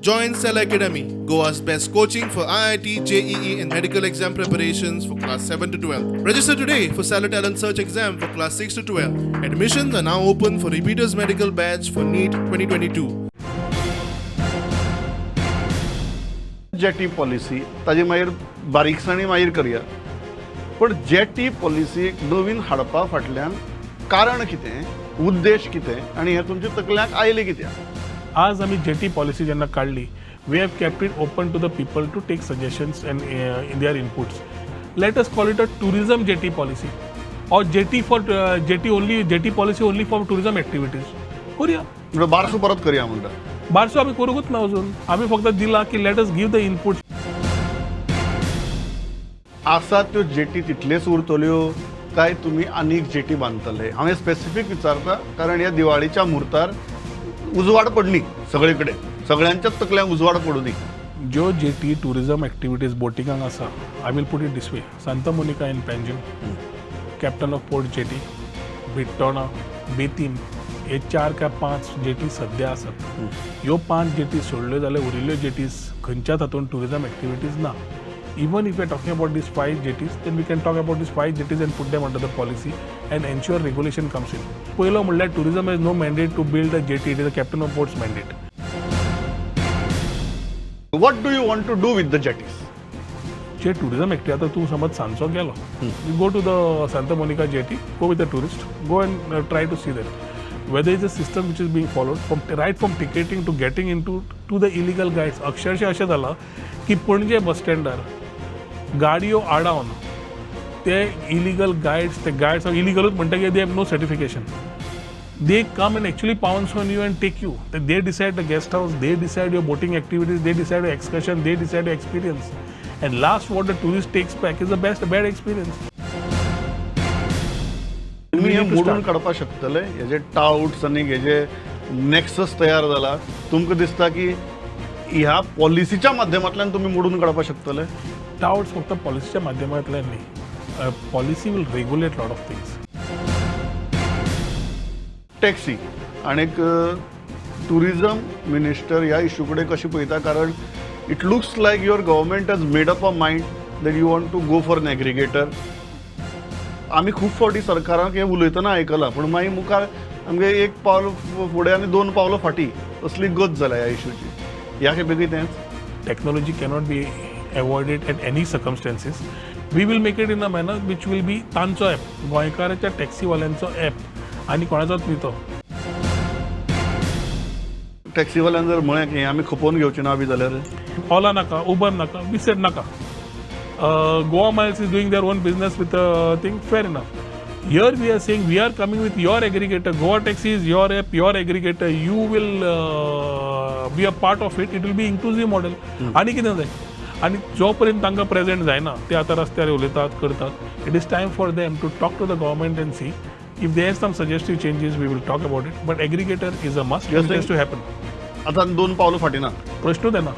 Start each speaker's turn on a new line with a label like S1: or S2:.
S1: Join Cell Academy, Goa's best coaching for IIT, JEE and medical exam preparations for class 7 to 12. Register today for Cell Talent Search exam for class 6 to 12. Admissions are now open for repeaters medical batch for NEET 2022.
S2: Jetty policy ताजी मागीर बारीकसाणी मागीर करया पण jetty policy नवीन हाडपा फाटल्यान कारण कितें उद्देश कितें आनी हें तुमच्या तकल्यांक आयलें कित्याक
S3: आज आम्ही जेटी पॉलिसी जेन्ना काढली we have kept it open to the people to take suggestions and in their inputs let us call it a tourism jetty policy और jetty policy only for tourism activities करूया
S2: म्हणजे बारसो परत करया म्हणटा
S3: बारसो आम्ही करूंकच ना अजून आम्ही फक्त दिला की let us give the input
S2: आसा त्यो जेटी तितलेच उरतल्यो काय तुम्ही अनेक जेटी बांदतले हांवें स्पेसिफीक विचारता कारण ह्या दिवाळीच्या मुहूर्तार उजवाड पडली सगळीकडे सगळ्यांच्याच तकल्यांक उजवाड पडू दी
S3: जो जेटी टुरिझम एक्टिविटीज बोटिंगाक आसा I will put it this way Santa Monica in Panjim captain of port jetty Britona Betim हे 4 काय 5 जेटी सध्या आसात ह्यो 5 जेटी सोडल्यो जाल्यार उरिल्ल्यो जेटीज खंयच्याच हातून टुरिझम एक्टिविटीज ना even if we are talking about these 5 jetties then we can talk about these 5 jetties and put them under the policy and ensure regulation comes in पहिलो म्हणल्यार tourism has no mandate to build a jetty it is a captain of port's mandate
S2: what do you want to do with the jetties
S3: जे tourism activity आता तू समज सांचो गेलो you go to the Santa Monica jetty go with a tourist go and try to see that whether it's a system which is being followed from right from ticketing to getting into to the illegal guides अक्षरशः अशें जालां की पणजे बस स्टँडार गाडयो आडावन ते illegal guides ते guides इलिगलूच म्हणटा की they have no certification they come and actually pounce on you and take you they decide the guest house they decide your boating activities they decide your excursion they decide your experience and last what the tourist takes back is the best bad experience
S2: तुम्ही हे मोडून काडपाक शकतले हेजे touts आनी हेजे nexus तयार जाला तुमकां दिसता की ह्या पॉलिसीच्या माध्यमांतल्यान तुम्ही मोडून काडपाक शकतले
S3: डाउट्स फक्त पॉलिसीच्या माध्यमांतल्यान न्ही policy will regulate lot of things
S2: taxi आनीक टुरिझम मिनिस्टर ह्या इश्यू कडेन कशें पळयता कारण it looks like your government has made up a mind that you want to go for an aggregator आमी खूब फावटी सरकाराक हें उलयतना आयकलां पूण मागीर मुखार आमगे एक पावल फुडें आनी 2 पावलां फाटीं असली गत जाल्या ह्या इश्यूची ह्या खेपेकूय तेंच
S3: technology cannot be avoided at any circumstances we will make it in a manner which will be तांचो ॲप गोंयकाराच्या टॅक्सीवाल्यांचो ॲप आनी कोणाचोच न्ही तो
S2: टॅक्सीवाल्यान जर म्हळें की आमी खपोवन घेवचें ना बी जाल्यार
S3: ओला नाका उबर नाका विसेट नाका Goa miles is doing their own business with thing fair enough here we are saying we are coming with your aggregator goa taxi is your app your aggregator you will be a part of it it will be inclusive model आणि कितें जाय आणि जोपर्यंत तांकां present जायना ते आतां रस्त्यार उलयतात करतात it is time for them to talk to the government and see if there some suggestive changes we will talk about it but aggregator is a must it has to happen
S2: आतां 2 पावलां फाटीं ना
S3: प्रश्नूच येना